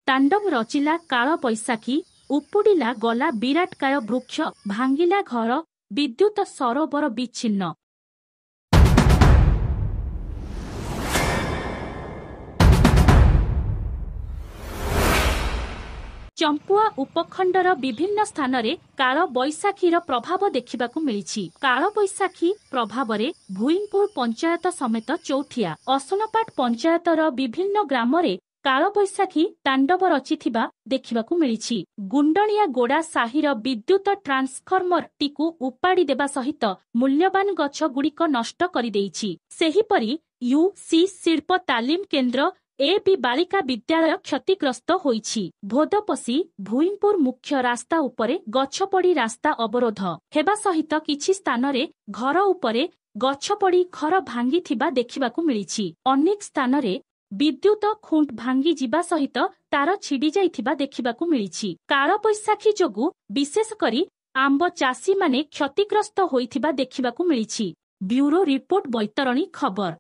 तांडव रचिला काल बैशाखी उपुडिला गला विराटकाय वृक्ष भांगिला घर विद्युत सरोवर विच्छिन्न। चंपुआ उपखंडर विभिन्न स्थान रे काल बैशाखीर प्रभाव देखिबाकू मिलिछि। काल बैशाखी प्रभाव रे भुईंपुर पंचायत समेत चौथिया असनपाट पंचायतर विभिन्न ग्राम रे काल बैशाखी तांडव रचिथिबा देखिबाकू मिलिछि। गुंडणिया गोड़ा साहिर विद्युत ट्रांसफर्मर टीकू उपाड़ी देबा सहित मूल्यवान गछ गुड़िक नष्ट करि देइछि। सेहिपरि यूसी शिल्प तालीम केन्द्र ए बी बालिका विद्यालय क्षतिग्रस्त होइछि। भोदपसी भुईंपुर मुख्य रास्ता उपरे गछ पड़ी रास्ता अवरोध हेबा सहित किछि स्थान रे घर उपरे गछ पड़ी घर भांगिथिबा देखिबाकू मिलिछि। अनेक स्थान रे विद्युत खुंट भांगी जिबा सहित तार छिड़ी जाइथिबा देखिबाकू मिलिछि। काल बैशाखी जोगु विशेष करी आंब चाषी माने क्षतिग्रस्त होइथिबा देखिबाकू मिलिछि। ब्यूरो रिपोर्ट बैतरणी खबर।